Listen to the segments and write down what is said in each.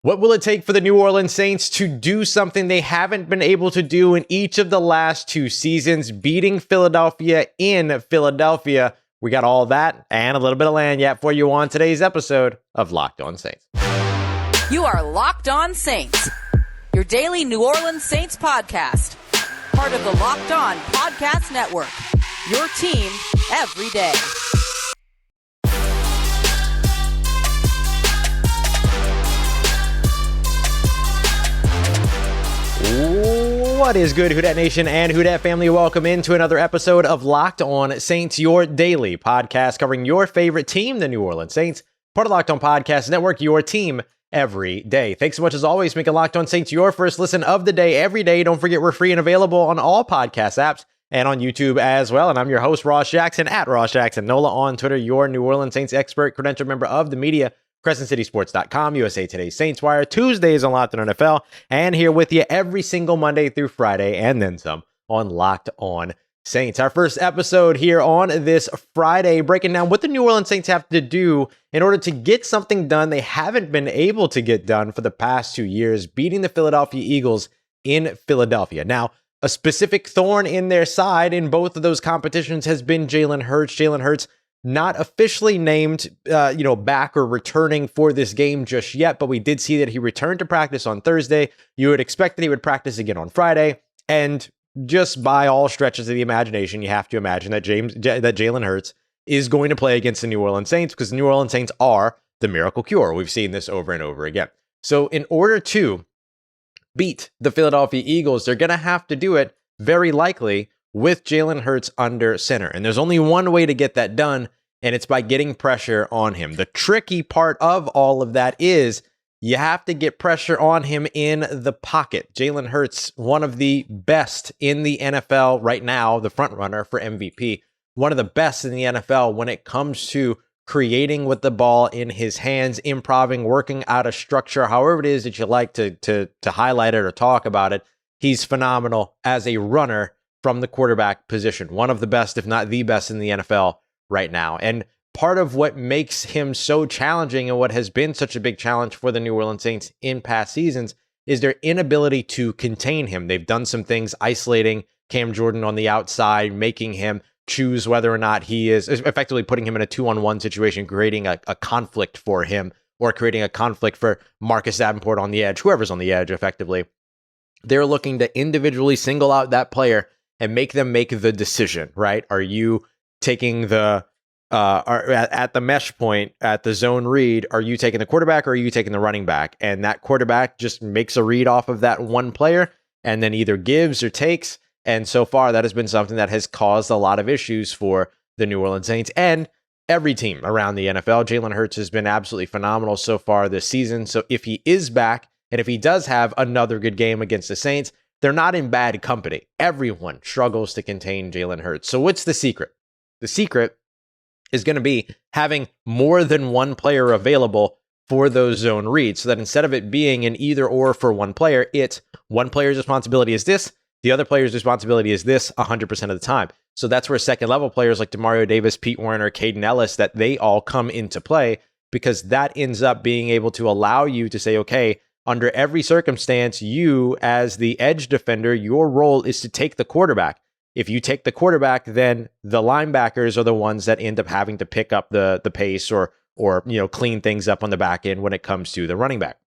What will it take for the New Orleans Saints to do something they haven't been able to do in each of the last two seasons, beating Philadelphia in Philadelphia? We got all that and a little bit of lagniappe for you on today's episode of Locked On Saints. You are Locked On Saints, your daily New Orleans Saints podcast. Part of the Locked On Podcast Network, your team every day. What is good, Who Dat Nation and Who Dat family? Welcome into another episode of Locked On Saints, your daily podcast covering your favorite team, the New Orleans Saints. Part of Locked On Podcast Network, your team every day. Thanks so much as always, making Locked On Saints your first listen of the day every day. Don't forget we're free and available on all podcast apps and on YouTube as well. And I'm your host, Ross Jackson, at Ross Jackson Nola on Twitter, your New Orleans Saints expert, credentialed member of the media, CrescentCitySports.com, USA Today's Saints Wire, Tuesdays on Locked On NFL, and here with you every single Monday through Friday, and then some on Locked On Saints. Our first episode here on this Friday, breaking down what the New Orleans Saints have to do in order to get something done they haven't been able to get done for the past 2 years, beating the Philadelphia Eagles in Philadelphia. Now, a specific thorn in their side in both of those competitions has been Jalen Hurts. Jalen Hurts not officially named, back or returning for this game just yet, but we did see that he returned to practice on Thursday. You would expect that he would practice again on Friday, and just by all stretches of the imagination, you have to imagine that Jalen Hurts is going to play against the New Orleans Saints because the New Orleans Saints are the miracle cure. We've seen this over and over again. So in order to beat the Philadelphia Eagles, they're going to have to do it very likely with Jalen Hurts under center. And there's only one way to get that done, and it's by getting pressure on him. The tricky part of all of that is you have to get pressure on him in the pocket. Jalen Hurts, one of the best in the NFL right now, the front runner for MVP, one of the best in the NFL when it comes to creating with the ball in his hands, improving, working out a structure, however it is that you like to highlight it or talk about it. He's phenomenal as a runner from the quarterback position. One of the best, if not the best in the NFL right now. And part of what makes him so challenging and what has been such a big challenge for the New Orleans Saints in past seasons is their inability to contain him. They've done some things isolating Cam Jordan on the outside, making him choose whether or not he is effectively putting him in a 2-on-1 situation, creating a conflict for him or creating a conflict for Marcus Davenport on the edge, whoever's on the edge effectively. They're looking to individually single out that player and make them make the decision, right? Are you taking the, at the mesh point, at the zone read, are you taking the quarterback or are you taking the running back? And that quarterback just makes a read off of that one player and then either gives or takes. And so far, that has been something that has caused a lot of issues for the New Orleans Saints and every team around the NFL. Jalen Hurts has been absolutely phenomenal so far this season. So if he is back and if he does have another good game against the Saints, they're not in bad company. Everyone struggles to contain Jalen Hurts. So what's the secret? The secret is going to be having more than one player available for those zone reads so that instead of it being an either or for one player, it's one player's responsibility is this, the other player's responsibility is this 100% of the time. So that's where second level players like Demario Davis, Pete Werner, Caden Ellis, that they all come into play because that ends up being able to allow you to say, okay, under every circumstance, you as the edge defender, your role is to take the quarterback. If you take the quarterback, then the linebackers are the ones that end up having to pick up the pace or clean things up on the back end when it comes to the running back.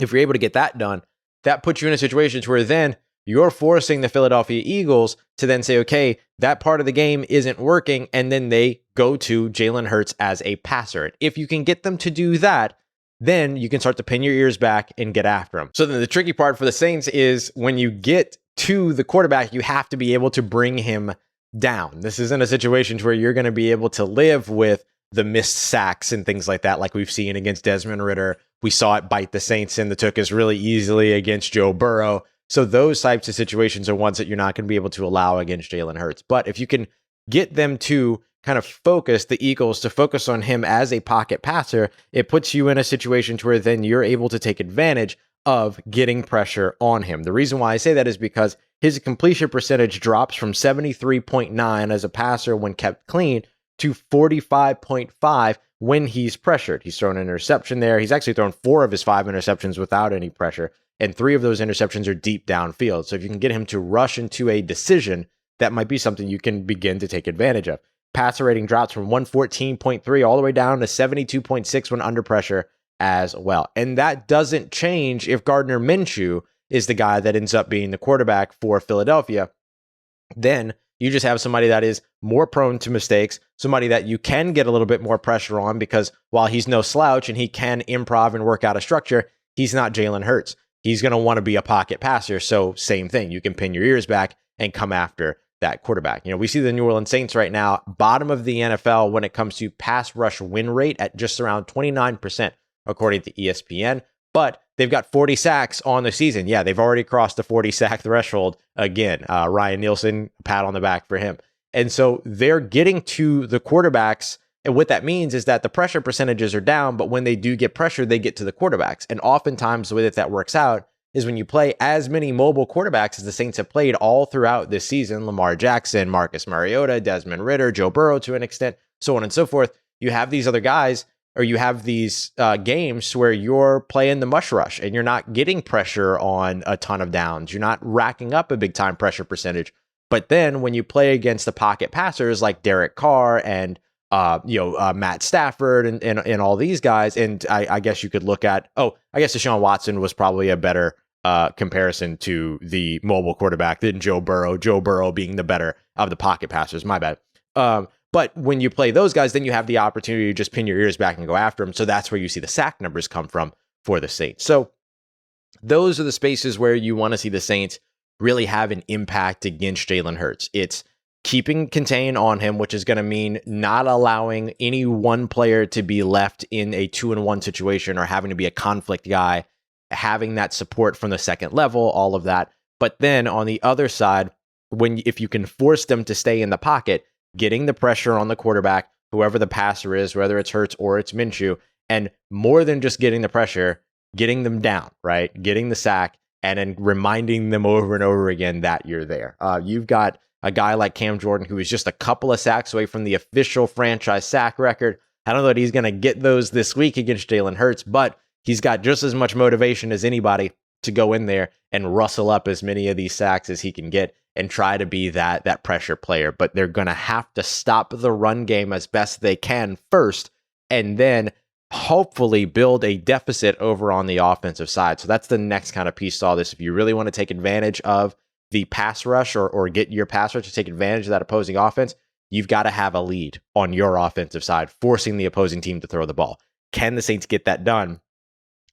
If you're able to get that done, that puts you in a situation where then you're forcing the Philadelphia Eagles to then say, okay, that part of the game isn't working, and then they go to Jalen Hurts as a passer. If you can get them to do that, then you can start to pin your ears back and get after them. So then the tricky part for the Saints is when you get to the quarterback, you have to be able to bring him down. This isn't a situation where you're going to be able to live with the missed sacks and things like that, like we've seen against Desmond Ridder. We saw it bite the Saints in the tuchus really easily against Joe Burrow. So those types of situations are ones that you're not going to be able to allow against Jalen Hurts. But if you can get them to kind of focus, the Eagles to focus on him as a pocket passer, it puts you in a situation where then you're able to take advantage of getting pressure on him. The reason why I say that is because his completion percentage drops from 73.9 as a passer when kept clean to 45.5 when he's pressured. He's thrown an interception there. He's actually thrown 4 of his 5 interceptions without any pressure, and 3 of those interceptions are deep downfield. So if you can get him to rush into a decision, that might be something you can begin to take advantage of. Passer rating drops from 114.3 all the way down to 72.6 when under pressure as well. And that doesn't change if Gardner Minshew is the guy that ends up being the quarterback for Philadelphia. Then you just have somebody that is more prone to mistakes, somebody that you can get a little bit more pressure on, because while he's no slouch and he can improv and work out a structure, he's not Jalen Hurts. He's going to want to be a pocket passer. So same thing. You can pin your ears back and come after that quarterback. We see the New Orleans Saints right now, bottom of the NFL when it comes to pass rush win rate at just around 29%, according to ESPN. But they've got 40 sacks on the season. Yeah, they've already crossed the 40 sack threshold again. Ryan Nielsen, pat on the back for him. And so they're getting to the quarterbacks. And what that means is that the pressure percentages are down, but when they do get pressure, they get to the quarterbacks. And oftentimes the way that works out is when you play as many mobile quarterbacks as the Saints have played all throughout this season, Lamar Jackson, Marcus Mariota, Desmond Ridder, Joe Burrow to an extent, so on and so forth, you have these other guys, or you have these games where you're playing the mush rush and you're not getting pressure on a ton of downs. You're not racking up a big time pressure percentage. But then when you play against the pocket passers like Derek Carr and Matt Stafford and all these guys, and I guess you could look at, I guess Deshaun Watson was probably a better comparison to the mobile quarterback than Joe Burrow being the better of the pocket passers, my bad. But when you play those guys, then you have the opportunity to just pin your ears back and go after them. So that's where you see the sack numbers come from for the Saints. So those are the spaces where you want to see the Saints really have an impact against Jalen Hurts. It's keeping contain on him, which is going to mean not allowing any one player to be left in a 2-1 situation or having to be a conflict guy, having that support from the second level, all of that. But then on the other side, if you can force them to stay in the pocket, getting the pressure on the quarterback, whoever the passer is, whether it's Hurts or it's Minshew, and more than just getting the pressure, getting them down, right? Getting the sack, and then reminding them over and over again that you're there. You've got a guy like Cam Jordan, who is just a couple of sacks away from the official franchise sack record. I don't know that he's going to get those this week against Jalen Hurts, but he's got just as much motivation as anybody to go in there and rustle up as many of these sacks as he can get and try to be that pressure player. But they're going to have to stop the run game as best they can first, and then hopefully build a deficit over on the offensive side. So that's the next kind of piece to all this. If you really want to take advantage of the pass rush or get your pass rush to take advantage of that opposing offense, you've got to have a lead on your offensive side, forcing the opposing team to throw the ball. Can the Saints get that done?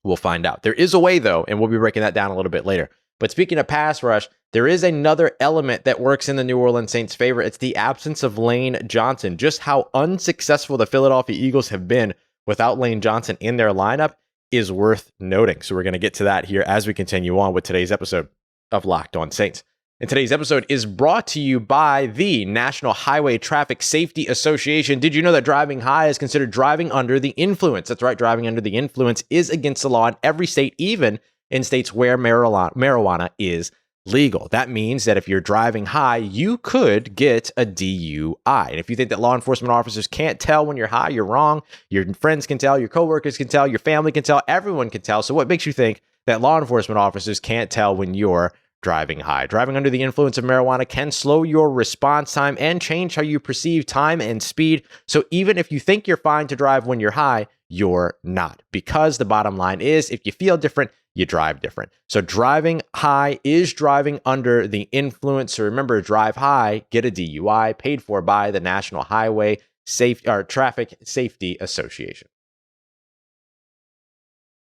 We'll find out. There is a way, though, and we'll be breaking that down a little bit later. But speaking of pass rush, there is another element that works in the New Orleans Saints' favor. It's the absence of Lane Johnson. Just how unsuccessful the Philadelphia Eagles have been without Lane Johnson in their lineup is worth noting. So we're going to get to that here as we continue on with today's episode of Locked On Saints. And today's episode is brought to you by the National Highway Traffic Safety Association. Did you know that driving high is considered driving under the influence? That's right, driving under the influence is against the law in every state, even in states where marijuana is legal. That means that if you're driving high, you could get a DUI. And if you think that law enforcement officers can't tell when you're high, you're wrong. Your friends can tell, your coworkers can tell, your family can tell, everyone can tell. So what makes you think that law enforcement officers can't tell when you're driving high? Driving under the influence of marijuana can slow your response time and change how you perceive time and speed. So even if you think you're fine to drive when you're high, you're not. Because the bottom line is, if you feel different, you drive different. So driving high is driving under the influence. So remember, drive high, get a DUI, paid for by the National Highway Traffic Safety Association.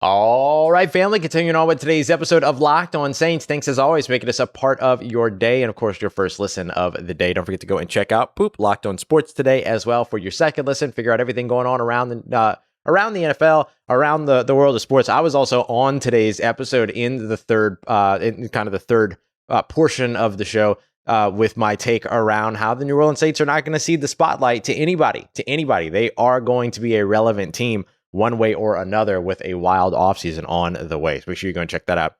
All right, family, continuing on with today's episode of Locked On Saints. Thanks, as always, for making us a part of your day and, of course, your first listen of the day. Don't forget to go and check out Locked On Sports today as well for your second listen. Figure out everything going on around the NFL, around the world of sports. I was also on today's episode in the third portion of the show with my take around how the New Orleans Saints are not going to cede the spotlight to anybody. They are going to be a relevant team one way or another with a wild offseason on the way. So make sure you go and check that out.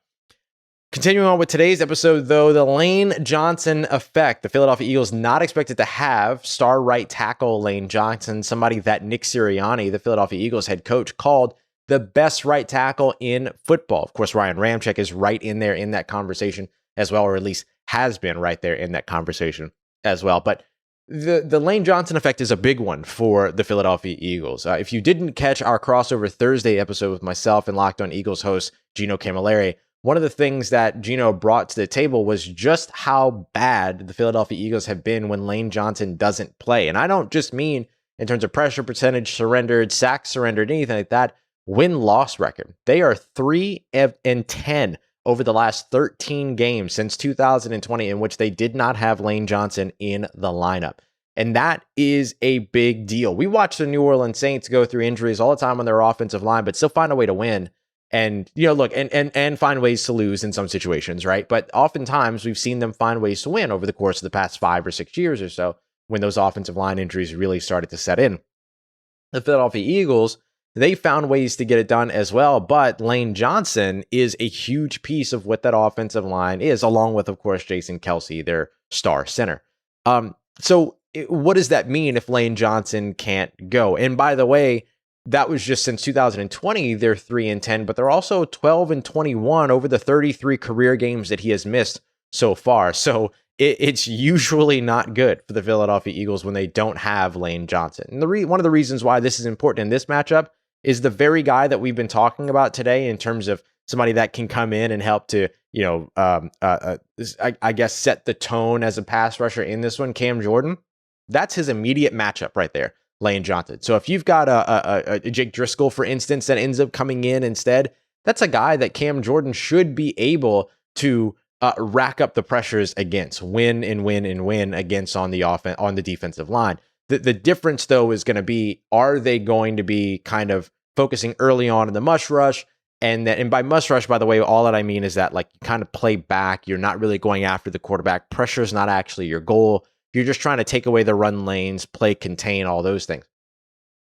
Continuing on with today's episode, though, the Lane Johnson effect. The Philadelphia Eagles not expected to have star right tackle Lane Johnson, somebody that Nick Sirianni, the Philadelphia Eagles head coach, called the best right tackle in football. Of course, Ryan Ramczyk is right in there in that conversation as well, or at least has been right there in that conversation as well. But the Lane Johnson effect is a big one for the Philadelphia Eagles. If you didn't catch our crossover Thursday episode with myself and Locked On Eagles host Gino Camilleri, one of the things that Gino brought to the table was just how bad the Philadelphia Eagles have been when Lane Johnson doesn't play. And I don't just mean in terms of pressure percentage surrendered, sacks surrendered, anything like that. Win-loss record. They are 3-10 over the last 13 games since 2020 in which they did not have Lane Johnson in the lineup. And that is a big deal. We watch the New Orleans Saints go through injuries all the time on their offensive line, but still find a way to win. And, look, and find ways to lose in some situations, right? But oftentimes we've seen them find ways to win over the course of the past 5 or 6 years or so when those offensive line injuries really started to set in. The Philadelphia Eagles, they found ways to get it done as well, but Lane Johnson is a huge piece of what that offensive line is, along with, of course, Jason Kelce, their star center. So what does that mean if Lane Johnson can't go? And by the way, that was just since 2020, they're 3-10, but they're also 12-21 over the 33 career games that he has missed so far. So it's usually not good for the Philadelphia Eagles when they don't have Lane Johnson. And one of the reasons why this is important in this matchup is the very guy that we've been talking about today in terms of somebody that can come in and help to, I guess, set the tone as a pass rusher in this one, Cam Jordan. That's his immediate matchup right there. Lane Johnson. So if you've got a Jake Driscoll, for instance, that ends up coming in instead, that's a guy that Cam Jordan should be able to rack up the pressures against, win against on the defensive line. The difference, though, is going to be, are they going to be kind of focusing early on in the mush rush? And by mush rush, by the way, all that I mean is that, like, you kind of play back. You're not really going after the quarterback. Pressure is not actually your goal. You're just trying to take away the run lanes, play contain, all those things.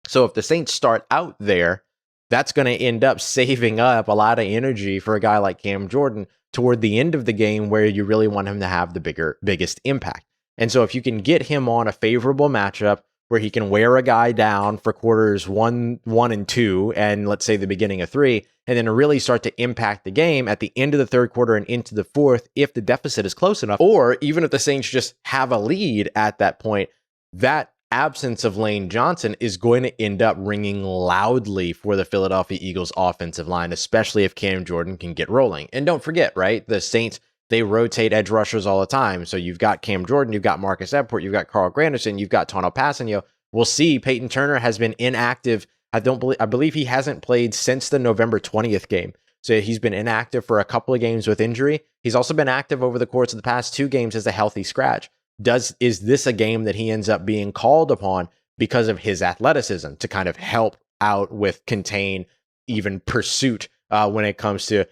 So if the Saints start out there, that's going to end up saving up a lot of energy for a guy like Cam Jordan toward the end of the game where you really want him to have the biggest impact. And so if you can get him on a favorable matchup where he can wear a guy down for quarters 1 and 2, and let's say the beginning of 3, and then really start to impact the game at the end of the third quarter and into the fourth if the deficit is close enough, or even if the Saints just have a lead at that point, that absence of Lane Johnson is going to end up ringing loudly for the Philadelphia Eagles offensive line, especially if Cam Jordan can get rolling. And don't forget, right, the Saints, they rotate edge rushers all the time. So you've got Cam Jordan, you've got Marcus Davenport, you've got Carl Granderson, you've got Tanoh Kpassagnon. We'll see. Payton Turner has been inactive. I believe he hasn't played since the November 20th game. So he's been inactive for a couple of games with injury. He's also been active over the course of the past 2 games as a healthy scratch. Is this a game that he ends up being called upon because of his athleticism to kind of help out with contain, even pursuit when it comes to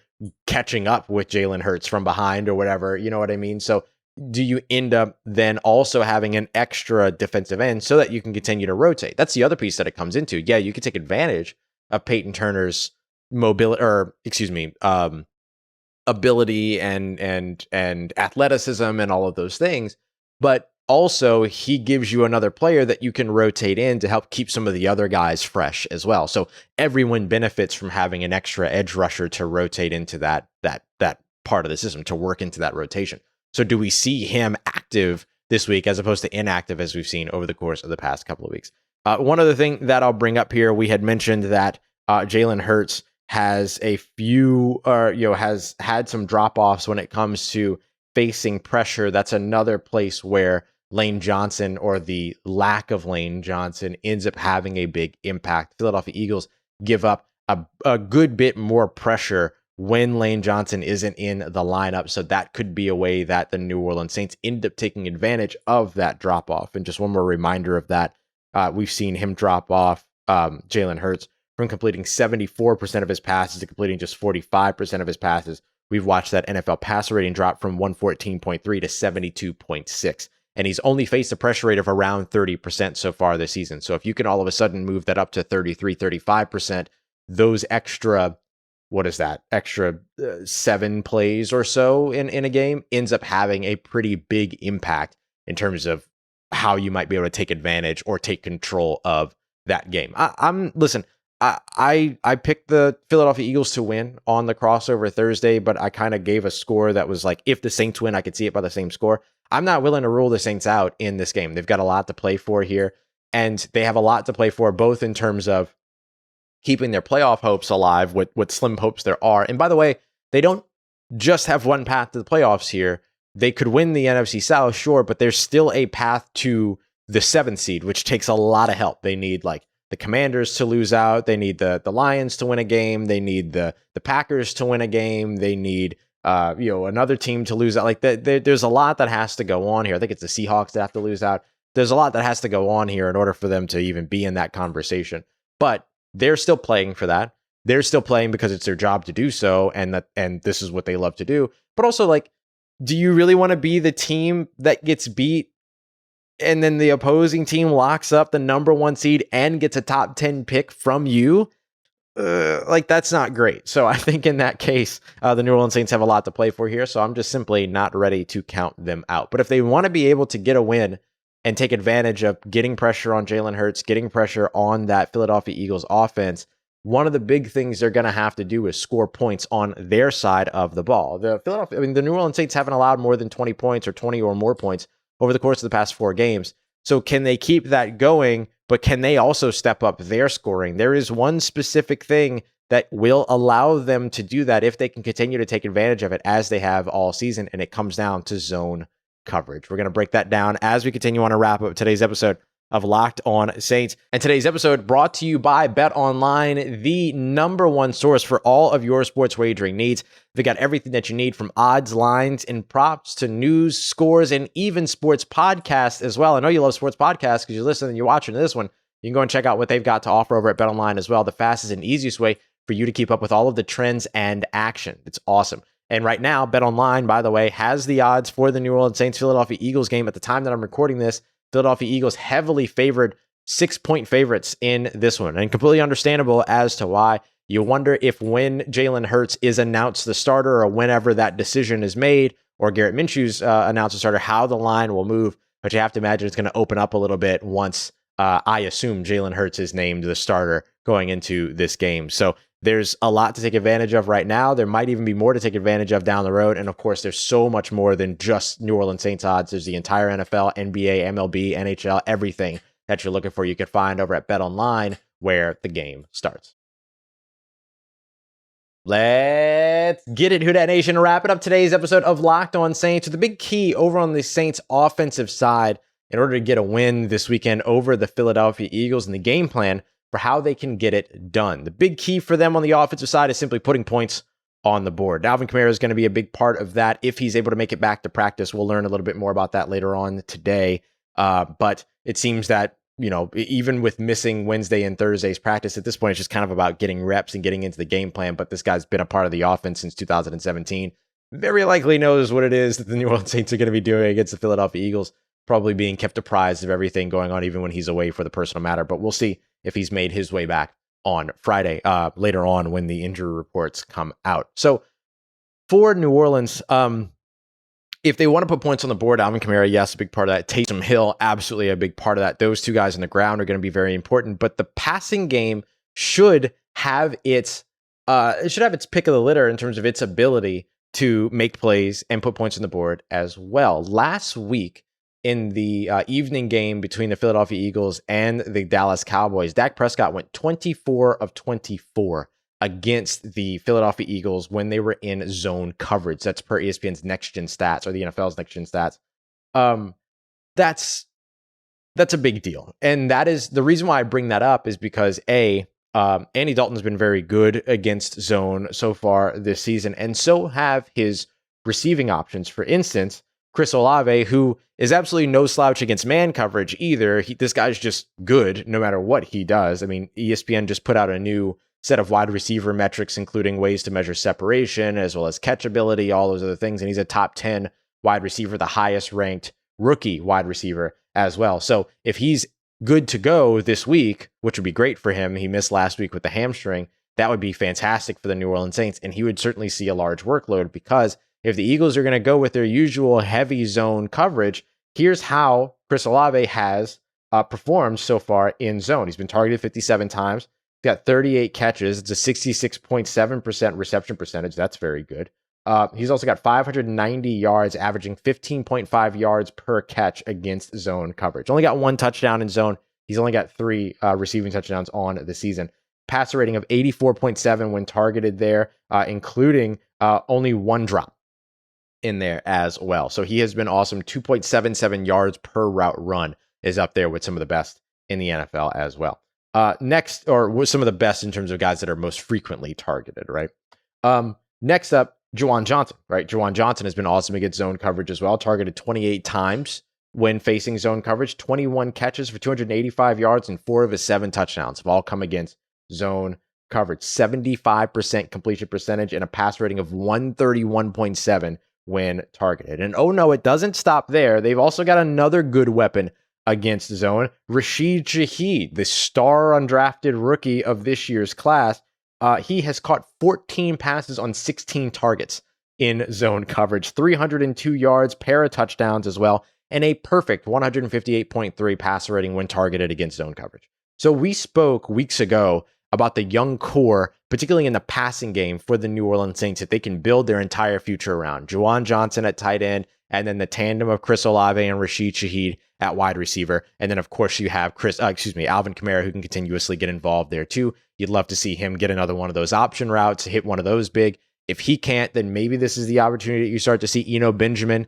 catching up with Jalen Hurts from behind or whatever, you know what I mean? So do you end up then also having an extra defensive end so that you can continue to rotate? That's the other piece that it comes into. Yeah, you can take advantage of Payton Turner's ability and athleticism and all of those things, but also he gives you another player that you can rotate in to help keep some of the other guys fresh as well. So everyone benefits from having an extra edge rusher to rotate into that part of the system, to work into that rotation. So do we see him active this week as opposed to inactive as we've seen over the course of the past couple of weeks? One other thing that I'll bring up here, we had mentioned that Jalen Hurts has has had some drop-offs when it comes to facing pressure. That's another place where Lane Johnson, or the lack of Lane Johnson, ends up having a big impact. Philadelphia Eagles give up a good bit more pressure when Lane Johnson isn't in the lineup. So that could be a way that the New Orleans Saints end up taking advantage of that drop off. And just one more reminder of that, we've seen him drop off Jalen Hurts from completing 74% of his passes to completing just 45% of his passes. We've watched that NFL passer rating drop from 114.3 to 72.6. And he's only faced a pressure rate of around 30% so far this season. So if you can all of a sudden move that up to 33, 35%, those extra what is that, extra 7 plays or so in a game ends up having a pretty big impact in terms of how you might be able to take advantage or take control of that game. I picked the Philadelphia Eagles to win on the crossover Thursday, but I kind of gave a score that was like, if the Saints win, I could see it by the same score. I'm not willing to rule the Saints out in this game. They've got a lot to play for here, and they have a lot to play for, both in terms of keeping their playoff hopes alive, what slim hopes there are. And by the way, they don't just have one path to the playoffs here. They could win the NFC South, sure, but there's still a path to the 7th seed, which takes a lot of help. They need like the Commanders to lose out. They need the Lions to win a game. They need the Packers to win a game. They need another team to lose out. Like there's a lot that has to go on here. I think it's the Seahawks that have to lose out. There's a lot that has to go on here in order for them to even be in that conversation. But they're still playing for that. They're still playing because it's their job to do so, and this is what they love to do. But also, like, do you really want to be the team that gets beat and then the opposing team locks up the number 1 seed and gets a top 10 pick from you? Like, that's not great. So I think in that case, the New Orleans Saints have a lot to play for here. So I'm just simply not ready to count them out. But if they want to be able to get a win and take advantage of getting pressure on Jalen Hurts, getting pressure on that Philadelphia Eagles offense, one of the big things they're going to have to do is score points on their side of the ball. The New Orleans Saints haven't allowed more than 20 points or 20 or more points over the course of the past 4 games. So can they keep that going, but can they also step up their scoring? There is one specific thing that will allow them to do that if they can continue to take advantage of it as they have all season, and it comes down to zone coverage. We're going to break that down as we continue on to wrap up today's episode of Locked On Saints. And today's episode brought to you by BetOnline, the number one source for all of your sports wagering needs. They got everything that you need, from odds, lines, and props to news, scores, and even sports podcasts as well. I know you love sports podcasts because you're listening and you're watching to this one. You can go and check out what they've got to offer over at BetOnline as well. The fastest and easiest way for you to keep up with all of the trends and action. It's awesome. And right now, BetOnline, by the way, has the odds for the New Orleans Saints Philadelphia Eagles game. At the time that I'm recording this, Philadelphia Eagles heavily favored, 6-point favorites in this one, and completely understandable as to why. You wonder if when Jalen Hurts is announced the starter, or whenever that decision is made, or Garrett Minshew's announced the starter, how the line will move. But you have to imagine it's going to open up a little bit once I assume Jalen Hurts is named the starter going into this game. So there's a lot to take advantage of right now. There might even be more to take advantage of down the road. And of course, there's so much more than just New Orleans Saints odds. There's the entire NFL, NBA, MLB, NHL, everything that you're looking for. You can find over at BetOnline, where the game starts. Let's get it, Who Dat Nation. Wrapping up today's episode of Locked On Saints with the big key over on the Saints offensive side in order to get a win this weekend over the Philadelphia Eagles, and the game plan for how they can get it done. The big key for them on the offensive side is simply putting points on the board. Alvin Kamara is going to be a big part of that if he's able to make it back to practice. We'll learn a little bit more about that later on today. But it seems that, even with missing Wednesday and Thursday's practice, at this point, it's just kind of about getting reps and getting into the game plan. But this guy's been a part of the offense since 2017. Very likely knows what it is that the New Orleans Saints are going to be doing against the Philadelphia Eagles, probably being kept apprised of everything going on, even when he's away for the personal matter. But we'll see if he's made his way back on Friday, later on when the injury reports come out. So for New Orleans, if they want to put points on the board, Alvin Kamara, yes, a big part of that. Taysom Hill, absolutely a big part of that. Those two guys on the ground are going to be very important. But the passing game should have its pick of the litter in terms of its ability to make plays and put points on the board as well. Last week, in the evening game between the Philadelphia Eagles and the Dallas Cowboys, Dak Prescott went 24 of 24 against the Philadelphia Eagles when they were in zone coverage. That's per ESPN's Next Gen Stats, or the NFL's Next Gen Stats. That's a big deal. And that is the reason why I bring that up, is because Andy Dalton's been very good against zone so far this season, and so have his receiving options. For instance, Chris Olave, who is absolutely no slouch against man coverage either. This guy's just good no matter what he does. I mean, ESPN just put out a new set of wide receiver metrics, including ways to measure separation as well as catchability, all those other things. And he's a top 10 wide receiver, the highest ranked rookie wide receiver as well. So if he's good to go this week, which would be great for him, he missed last week with the hamstring. that would be fantastic for the New Orleans Saints. And he would certainly see a large workload, because if the Eagles are going to go with their usual heavy zone coverage, here's how Chris Olave has performed so far in zone. He's been targeted 57 times. He's got 38 catches. It's a 66.7% reception percentage. That's very good. He's also got 590 yards, averaging 15.5 yards per catch against zone coverage. Only got 1 touchdown in zone. He's only got 3 receiving touchdowns on the season. Passer rating of 84.7 when targeted there, including only 1 drop in there as well. So he has been awesome. 2.77 yards per route run is up there with some of the best in the NFL as well. Next, or some of the best in terms of guys that are most frequently targeted, right? Next up, Juwan Johnson, right? Juwan Johnson has been awesome against zone coverage as well. Targeted 28 times when facing zone coverage, 21 catches for 285 yards, and 4 of his 7 touchdowns have all come against zone coverage. 75% completion percentage and a pass rating of 131.7 when targeted. And oh no, it doesn't stop there. They've also got another good weapon against zone. Rashid Shaheed, the star undrafted rookie of this year's class, he has caught 14 passes on 16 targets in zone coverage, 302 yards, pair of touchdowns as well, and a perfect 158.3 passer rating when targeted against zone coverage. So we spoke weeks ago about the young core, particularly in the passing game for the New Orleans Saints, that they can build their entire future around. Juwan Johnson at tight end, and then the tandem of Chris Olave and Rashid Shaheed at wide receiver. And then, of course, you have Alvin Kamara, who can continuously get involved there too. You'd love to see him get another one of those option routes, hit one of those big. If he can't, then maybe this is the opportunity that you start to see Eno Benjamin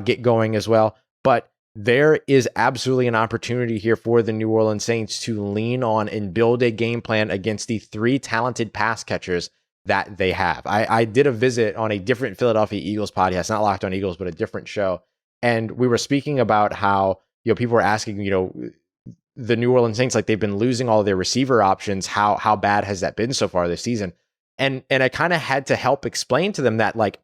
get going as well. But there is absolutely an opportunity here for the New Orleans Saints to lean on and build a game plan against the 3 talented pass catchers that they have. I did a visit on a different Philadelphia Eagles podcast, not Locked on Eagles, but a different show. And we were speaking about how, people were asking, the New Orleans Saints, like, they've been losing all of their receiver options. How bad has that been so far this season? And I kind of had to help explain to them that, like,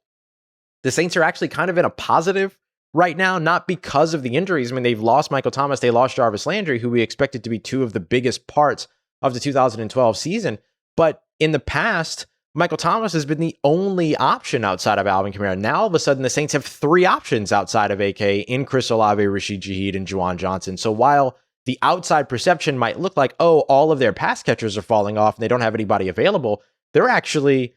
the Saints are actually kind of in a positive right now, not because of the injuries. I mean, they've lost Michael Thomas, they lost Jarvis Landry, who we expected to be 2 of the biggest parts of the 2012 season. But in the past, Michael Thomas has been the only option outside of Alvin Kamara. Now, all of a sudden, the Saints have 3 options outside of AK in Chris Olave, Rashid Shaheed, and Juwan Johnson. So while the outside perception might look like, oh, all of their pass catchers are falling off and they don't have anybody available, they're actually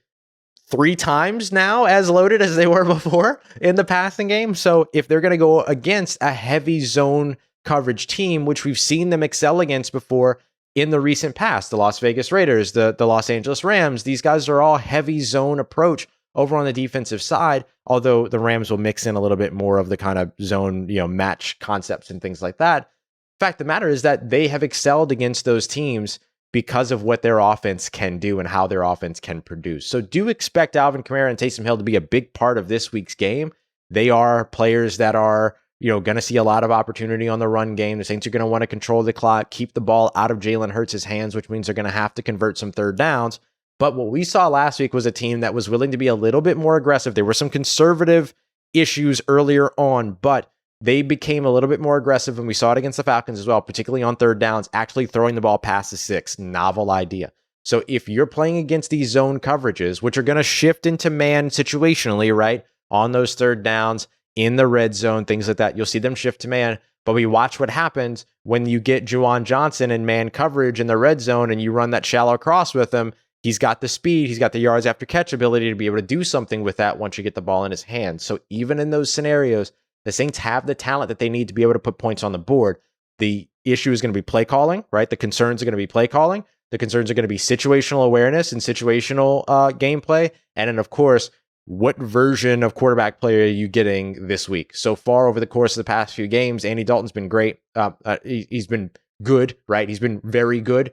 3 times now as loaded as they were before in the passing game. So if they're going to go against a heavy zone coverage team, which we've seen them excel against before in the recent past, the Las Vegas Raiders, the Los Angeles Rams, these guys are all heavy zone approach over on the defensive side, although the Rams will mix in a little bit more of the kind of zone, match concepts and things like that. Fact of the matter is that they have excelled against those teams because of what their offense can do and how their offense can produce. So do expect Alvin Kamara and Taysom Hill to be a big part of this week's game. They are players that are, going to see a lot of opportunity on the run game. The Saints are going to want to control the clock, keep the ball out of Jalen Hurts' hands, which means they're going to have to convert some third downs. But what we saw last week was a team that was willing to be a little bit more aggressive. There were some conservative issues earlier on, but they became a little bit more aggressive, and we saw it against the Falcons as well, particularly on third downs, actually throwing the ball past the 6. Novel idea. So if you're playing against these zone coverages, which are going to shift into man situationally, right, on those third downs, in the red zone, things like that, you'll see them shift to man. But we watch what happens when you get Juwan Johnson in man coverage in the red zone and you run that shallow cross with him. He's got the speed, he's got the yards after catch ability to be able to do something with that once you get the ball in his hands. So even in those scenarios, the Saints have the talent that they need to be able to put points on the board. The issue is going to be play calling, right? The concerns are going to be play calling. The concerns are going to be situational awareness and situational gameplay. And then, of course, what version of quarterback play are you getting this week? So far over the course of the past few games, Andy Dalton's been great. He's been good, right? He's been very good.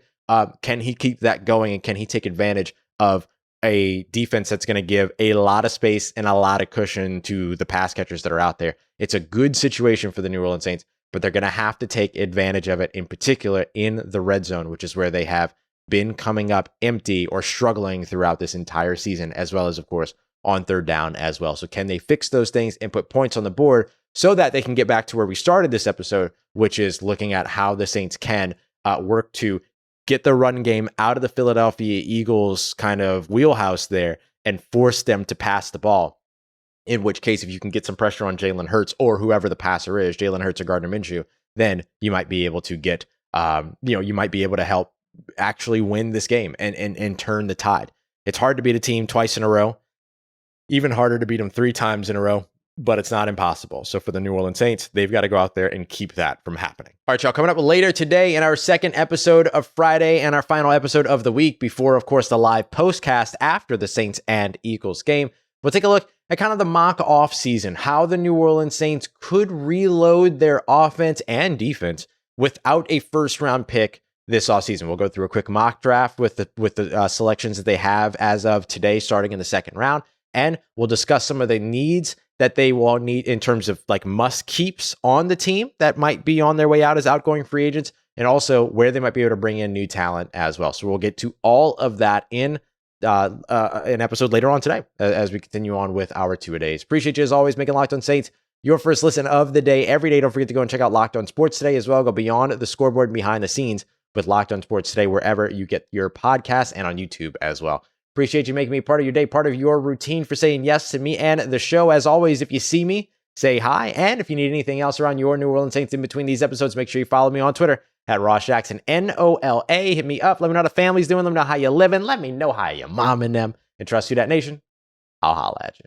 Can he keep that going, and can he take advantage of a defense that's going to give a lot of space and a lot of cushion to the pass catchers that are out there? It's a good situation for the New Orleans Saints, but they're going to have to take advantage of it, in particular in the red zone, which is where they have been coming up empty or struggling throughout this entire season, as well as, of course, on third down as well. So can they fix those things and put points on the board so that they can get back to where we started this episode, which is looking at how the Saints can work to get the run game out of the Philadelphia Eagles kind of wheelhouse there and force them to pass the ball. In which case, if you can get some pressure on Jalen Hurts or whoever the passer is, Jalen Hurts or Gardner Minshew, then you might be able to get, you might be able to help actually win this game and turn the tide. It's hard to beat a team twice in a row, even harder to beat them 3 times in a row, but it's not impossible. So for the New Orleans Saints, they've got to go out there and keep that from happening. All right, y'all, coming up later today in our second episode of Friday and our final episode of the week before, of course, the live postcast after the Saints and Eagles game, we'll take a look at kind of the mock off season, how the New Orleans Saints could reload their offense and defense without a first round pick this offseason. We'll go through a quick mock draft with the selections that they have as of today, starting in the second round. And we'll discuss some of the needs that they will need in terms of like must keeps on the team that might be on their way out as outgoing free agents, and also where they might be able to bring in new talent as well. So we'll get to all of that in an episode later on today as we continue on with our 2-a-days. Appreciate you as always making Locked On Saints your first listen of the day every day. Don't forget to go and check out Locked On Sports Today as well. Go beyond the scoreboard and behind the scenes with Locked On Sports Today wherever you get your podcasts and on YouTube as well. Appreciate you making me part of your day, part of your routine, for saying yes to me and the show. As always, if you see me, say hi. And if you need anything else around your New Orleans Saints in between these episodes, make sure you follow me on Twitter at Ross Jackson, NOLA. Hit me up. Let me know how the family's doing. Let me know how you're living. Let me know how you're momming them. And trust you, that nation. I'll holla at you.